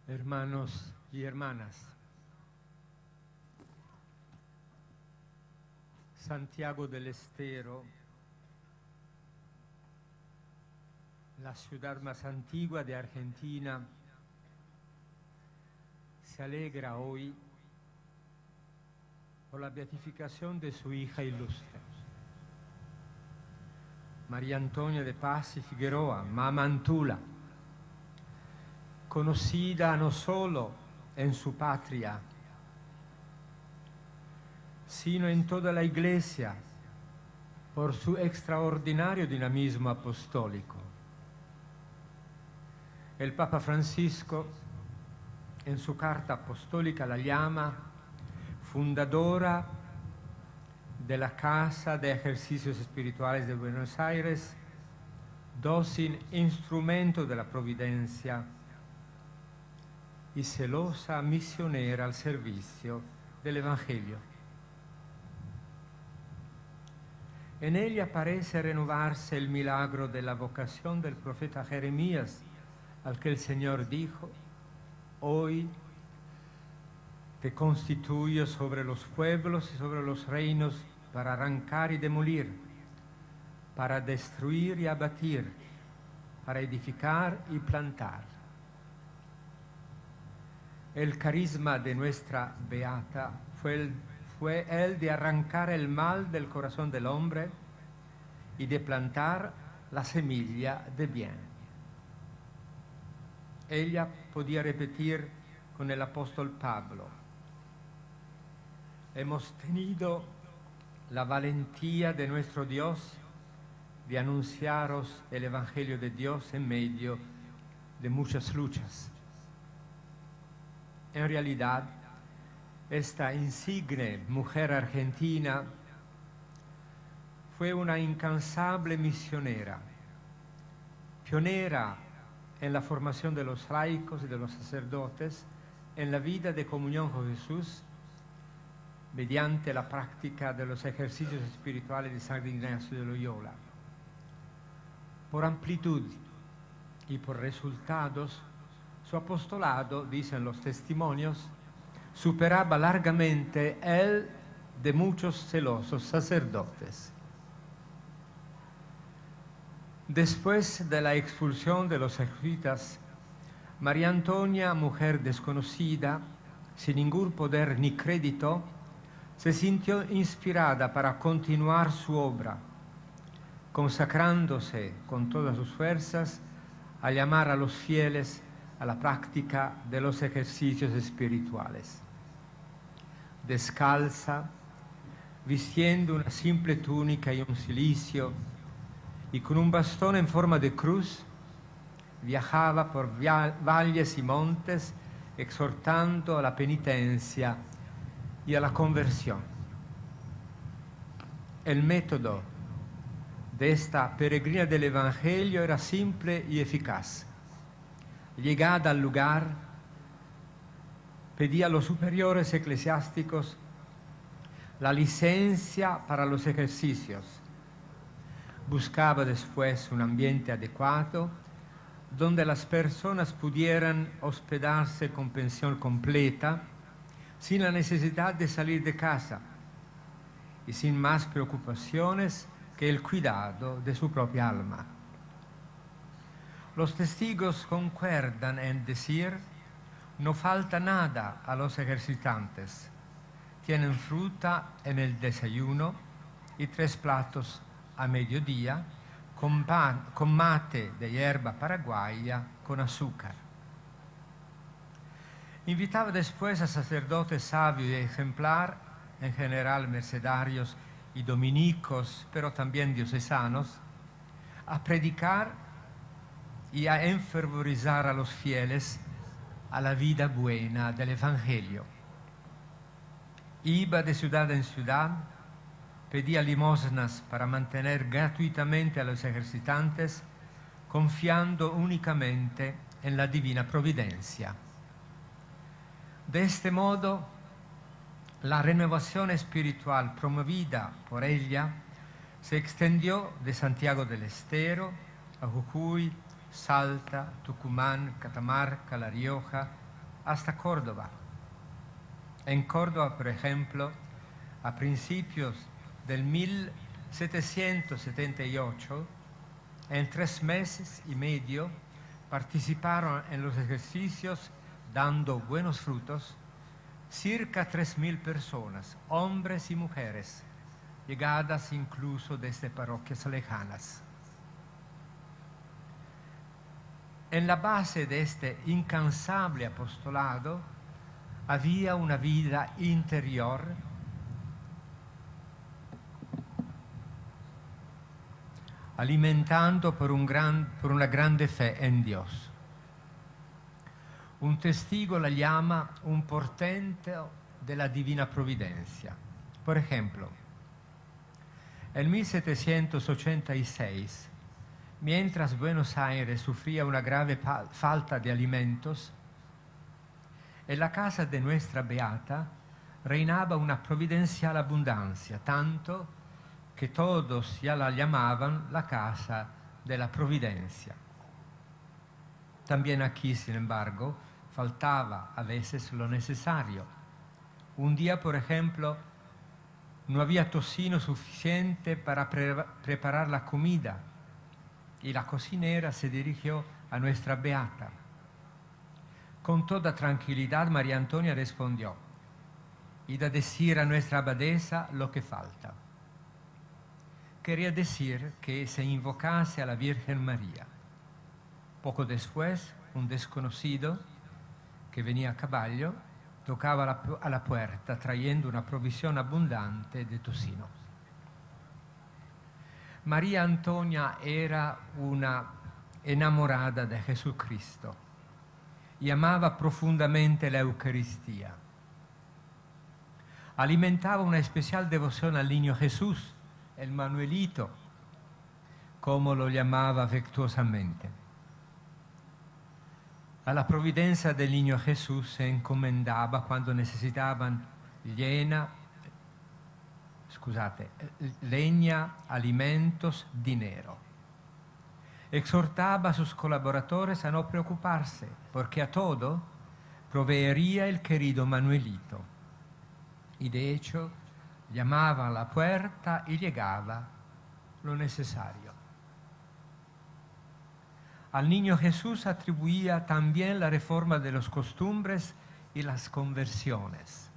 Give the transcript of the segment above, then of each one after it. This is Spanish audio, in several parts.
Hermanos y hermanas, Santiago del Estero, la ciudad más antigua de Argentina, se alegra hoy por la beatificación de su hija ilustre, María Antonia de Paz y Figueroa, Mama Antula, conocida no solo en su patria, sino en toda la Iglesia por su extraordinario dinamismo apostólico. El Papa Francisco, en su carta apostólica, la llama fundadora de la Casa de Ejercicios Espirituales de Buenos Aires, dócil instrumento de la providencia y celosa misionera al servicio del Evangelio. En ella parece renovarse el milagro de la vocación del profeta Jeremías, al que el Señor dijo: hoy te constituyo sobre los pueblos y sobre los reinos para arrancar y demolir, para destruir y abatir, para edificar y plantar. El carisma de nuestra beata fue el de arrancar el mal del corazón del hombre y de plantar la semilla de bien. Ella podía repetir con el apóstol Pablo: hemos tenido la valentía de nuestro Dios de anunciaros el Evangelio de Dios en medio de muchas luchas. En realidad, esta insigne mujer argentina fue una incansable misionera, pionera en la formación de los laicos y de los sacerdotes en la vida de comunión con Jesús mediante la práctica de los ejercicios espirituales de San Ignacio de Loyola. Por amplitud y por resultados, su apostolado, dicen los testimonios, superaba largamente el de muchos celosos sacerdotes. Después de la expulsión de los jesuitas, María Antonia, mujer desconocida, sin ningún poder ni crédito, se sintió inspirada para continuar su obra, consagrándose con todas sus fuerzas a llamar a los fieles a la práctica de los ejercicios espirituales. Descalza, vistiendo una simple túnica y un cilicio, y con un bastón en forma de cruz, viajaba por valles y montes exhortando a la penitencia y a la conversión. El método de esta peregrina del Evangelio era simple y eficaz. Llegada al lugar, pedía a los superiores eclesiásticos la licencia para los ejercicios. Buscaba después un ambiente adecuado donde las personas pudieran hospedarse con pensión completa, sin la necesidad de salir de casa y sin más preocupaciones que el cuidado de su propia alma. Los testigos concuerdan en decir: no falta nada a los ejercitantes. Tienen fruta en el desayuno y 3 platos a mediodía con mate de hierba paraguaya con azúcar. Invitaba después a sacerdotes sabios y ejemplar, en general mercedarios y dominicos, pero también diocesanos, a predicar y a enfervorizar a los fieles a la vida buena del Evangelio. Iba de ciudad en ciudad, pedía limosnas para mantener gratuitamente a los ejercitantes, confiando únicamente en la divina providencia. De este modo, la renovación espiritual promovida por ella se extendió de Santiago del Estero a Jujuy, Salta, Tucumán, Catamarca, La Rioja, hasta Córdoba. En Córdoba, por ejemplo, a principios del 1778, en 3 meses y medio, participaron en los ejercicios dando buenos frutos circa 3.000 personas, hombres y mujeres, llegadas incluso desde parroquias lejanas. En la base de este incansable apostolado había una vida interior alimentando por una grande fe en Dios. Un testigo la llama un portento della divina providencia. Por ejemplo, en 1786, mientras Buenos Aires sufría una grave falta de alimentos, en la casa de nuestra beata reinaba una providencial abundancia, tanto que todos ya la llamaban la casa de la providencia. También aquí, sin embargo, faltaba a veces lo necesario. Un día, por ejemplo, no había tocino suficiente para preparar la comida y la cocinera se dirigió a nuestra beata. Con toda tranquilidad, María Antonia respondió: id a decir a nuestra abadesa lo que falta. Quería decir que se invocase a la Virgen María. Poco después, un desconocido que venía a caballo tocaba a la puerta trayendo una provisión abundante de tocino. María Antonia era una enamorada de Jesucristo y amaba profundamente la Eucaristía. Alimentaba una especial devoción al niño Jesús, el Manuelito, como lo llamaba afectuosamente. A la providencia del niño Jesús se encomendaba cuando necesitaban leña, alimentos, dinero. Exhortaba a sus colaboradores a no preocuparse, porque a todo proveería el querido Manuelito. Y de hecho, llamaba a la puerta y llegaba lo necesario. Al niño Jesús atribuía también la reforma de las costumbres y las conversiones.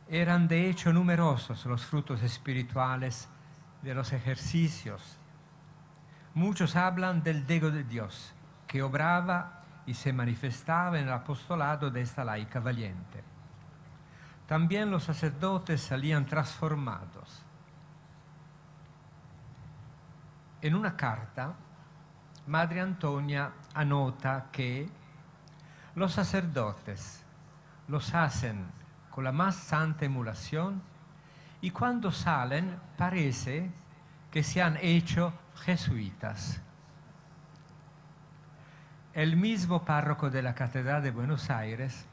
Eran de hecho numerosos los frutos espirituales de los ejercicios. Muchos hablan del dedo de Dios, que obraba y se manifestaba en el apostolado de esta laica valiente. También los sacerdotes salían transformados. En una carta, Madre Antonia anota que los sacerdotes los hacen con la más santa emulación y cuando salen parece que se han hecho jesuitas. El mismo párroco de la Catedral de Buenos Aires,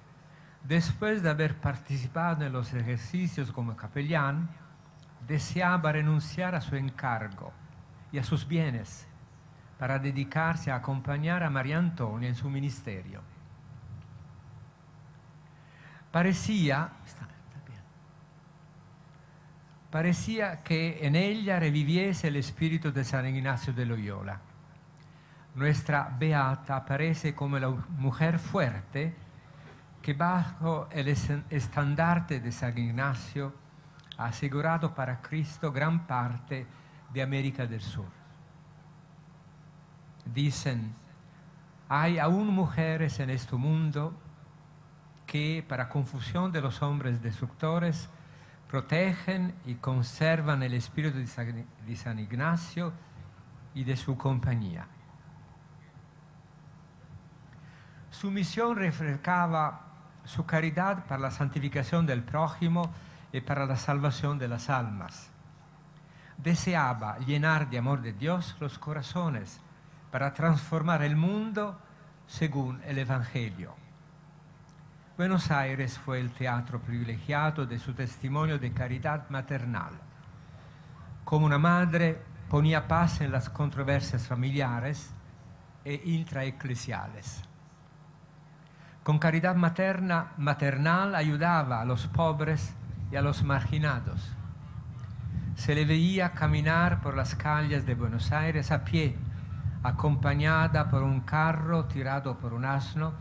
después de haber participado en los ejercicios como capellán, deseaba renunciar a su encargo y a sus bienes para dedicarse a acompañar a María Antonia en su ministerio. Parecía que en ella reviviese el espíritu de San Ignacio de Loyola. Nuestra beata aparece como la mujer fuerte que bajo el estandarte de San Ignacio ha asegurado para Cristo gran parte de América del Sur. Dicen, hay aún mujeres en este mundo que, para confusión de los hombres destructores, protegen y conservan el espíritu de San Ignacio y de su compañía. Su misión reflejaba su caridad para la santificación del prójimo y para la salvación de las almas. Deseaba llenar de amor de Dios los corazones para transformar el mundo según el Evangelio. Buenos Aires fue el teatro privilegiado de su testimonio de caridad maternal. Como una madre ponía paz en las controversias familiares e intraeclesiales. Con caridad maternal ayudaba a los pobres y a los marginados. Se le veía caminar por las calles de Buenos Aires a pie, acompañada por un carro tirado por un asno,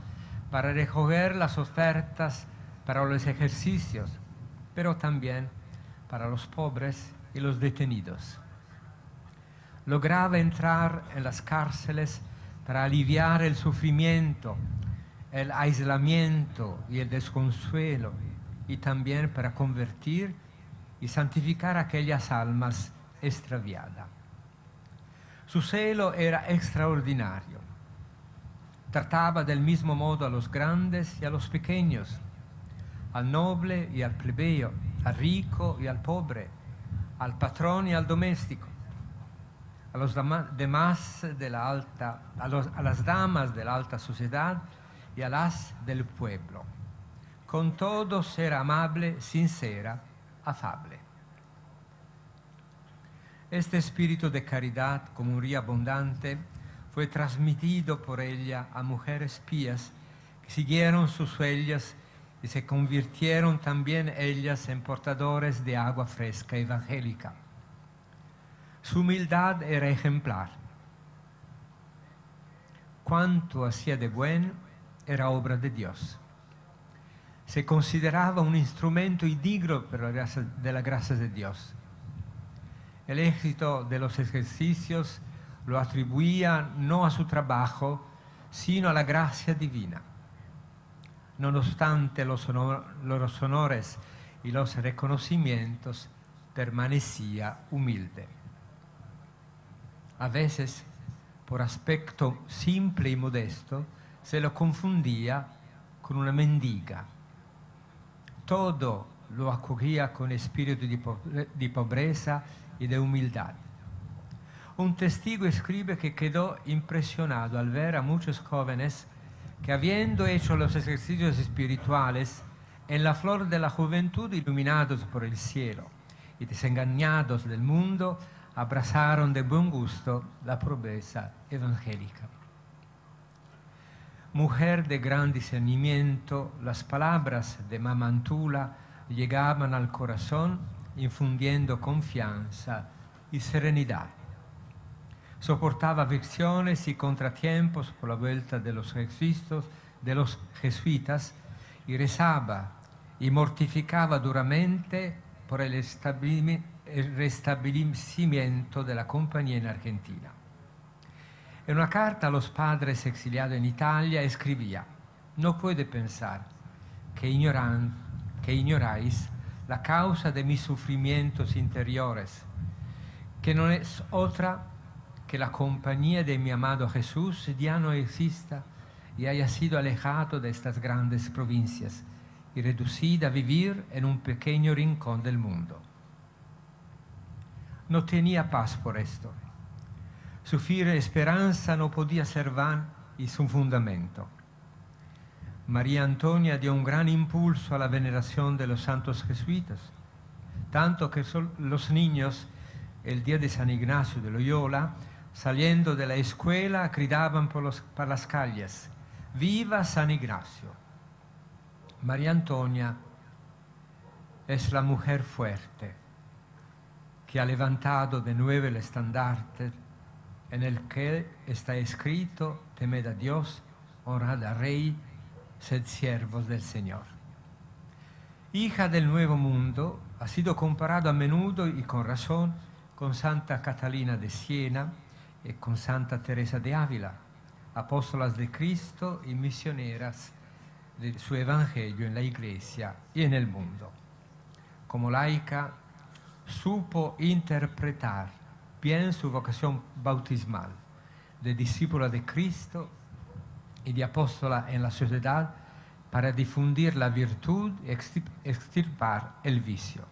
para recoger las ofertas para los ejercicios, pero también para los pobres y los detenidos. Lograba entrar en las cárceles para aliviar el sufrimiento, el aislamiento y el desconsuelo, y también para convertir y santificar aquellas almas extraviadas. Su celo era extraordinario. Trataba del mismo modo a los grandes y a los pequeños, al noble y al plebeyo, al rico y al pobre, al patrón y al doméstico, a las damas de la alta sociedad y a las del pueblo. Con todos era amable, sincera, afable. Este espíritu de caridad, como un río abundante, fue transmitido por ella a mujeres pías que siguieron sus huellas y se convirtieron también ellas en portadores de agua fresca evangélica. Su humildad era ejemplar. Cuanto hacía de bueno era obra de Dios. Se consideraba un instrumento y digno de la gracia de Dios. El éxito de los ejercicios lo atribuía no a su trabajo, sino a la gracia divina. No obstante los honores y los reconocimientos, permanecía humilde. A veces, por aspecto simple y modesto, se lo confundía con una mendiga. Todo lo acogía con espíritu de pobreza y de humildad. Un testigo escribe que quedó impresionado al ver a muchos jóvenes que, habiendo hecho los ejercicios espirituales, en la flor de la juventud, iluminados por el cielo y desengañados del mundo, abrazaron de buen gusto la pobreza evangélica. Mujer de gran discernimiento, las palabras de Mamantula llegaban al corazón infundiendo confianza y serenidad. Soportaba aflicciones y contratiempos por la vuelta de los jesuitas y rezaba y mortificaba duramente por el restablecimiento de la compañía en Argentina. En una carta a los padres exiliados en Italia escribía: no puede pensar que ignoráis la causa de mis sufrimientos interiores, que no es otra que la compañía de mi amado Jesús ya no exista y haya sido alejado de estas grandes provincias y reducida a vivir en un pequeño rincón del mundo. No tenía paz por esto. Su firme esperanza no podía ser vana y su fundamento. María Antonia dio un gran impulso a la veneración de los santos jesuitas, tanto que los niños, el día de San Ignacio de Loyola, saliendo de la escuela, gritaban por las calles: ¡Viva San Ignacio! María Antonia es la mujer fuerte que ha levantado de nuevo el estandarte en el que está escrito: temed a Dios, honrad al Rey, sed siervos del Señor. Hija del Nuevo Mundo, ha sido comparado a menudo y con razón con Santa Catalina de Siena y con Santa Teresa de Ávila, apóstolas de Cristo y misioneras de su Evangelio en la Iglesia y en el mundo. Como laica, supo interpretar bien su vocación bautismal de discípula de Cristo y de apóstola en la sociedad para difundir la virtud y extirpar el vicio.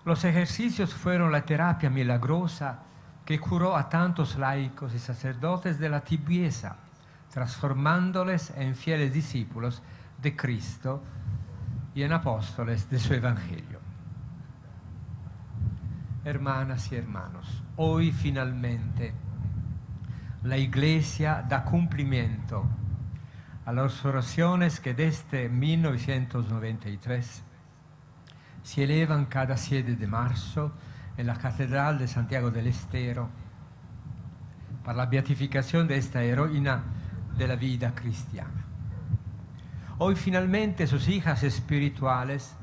Los ejercicios fueron la terapia milagrosa que curó a tantos laicos y sacerdotes de la tibieza, transformándoles en fieles discípulos de Cristo y en apóstoles de su Evangelio. Hermanas y hermanos, hoy finalmente la Iglesia da cumplimiento a las oraciones que desde 1993 se elevan cada 7 de marzo en la Catedral de Santiago del Estero para la beatificación de esta heroína de la vida cristiana. Hoy finalmente sus hijas espirituales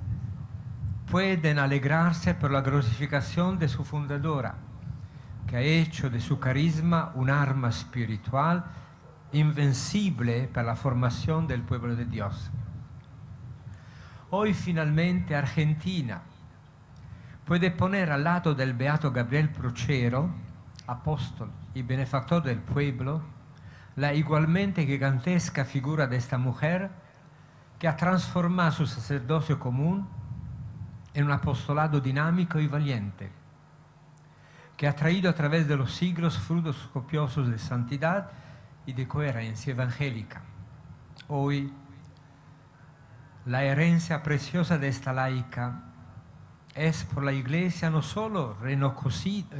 pueden alegrarse por la glorificación de su fundadora, que ha hecho de su carisma un arma espiritual invencible para la formación del pueblo de Dios. Hoy finalmente Argentina puede poner al lado del beato Gabriel Procero, apóstol y benefactor del pueblo, la igualmente gigantesca figura de esta mujer que ha transformado su sacerdocio común en un apostolado dinámico y valiente, que ha traído a través de los siglos frutos copiosos de santidad y de coherencia evangélica. Hoy, la herencia preciosa de esta laica es por la Iglesia no solo reconocida,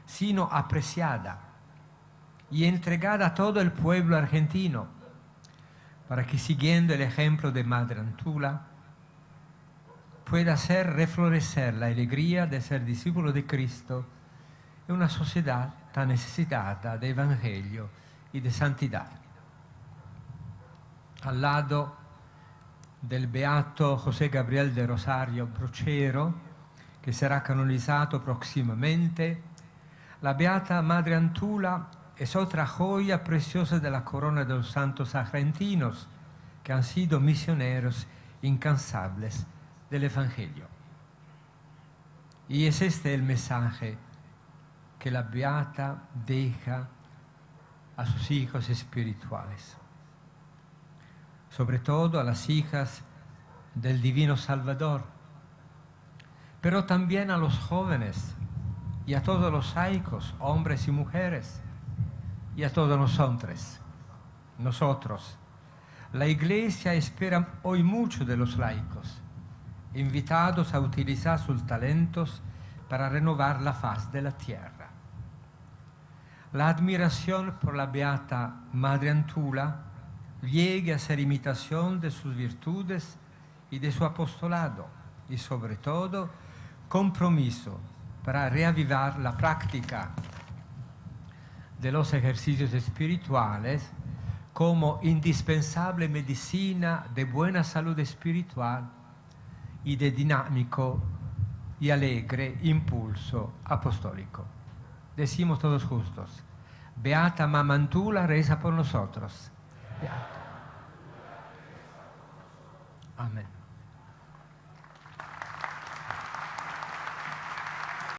sino apreciada y entregada a todo el pueblo argentino, para que siguiendo el ejemplo de Madre Antula, pueda hacer reflorecer la alegría de ser discípulo de Cristo en una sociedad tan necesitada de evangelio y de santidad. Al lado del beato José Gabriel de Rosario Procero, que será canonizado próximamente, la beata Madre Antula es otra joya preciosa de la corona de los santos argentinos que han sido misioneros incansables del Evangelio. Y es este el mensaje que la beata deja a sus hijos espirituales, sobre todo a las hijas del Divino Salvador, pero también a los jóvenes y a todos los laicos, hombres y mujeres, y a todos nosotros. La Iglesia espera hoy mucho de los laicos, invitados a utilizar sus talentos para renovar la faz de la tierra. La admiración por la beata Madre Antula llegue a ser imitación de sus virtudes y de su apostolado, y sobre todo compromiso para reavivar la práctica de los ejercicios espirituales como indispensable medicina de buena salud espiritual y de dinámico y alegre impulso apostólico. Decimos todos juntos: Beata Mamma Antula, reza por nosotros. Beata. Amén.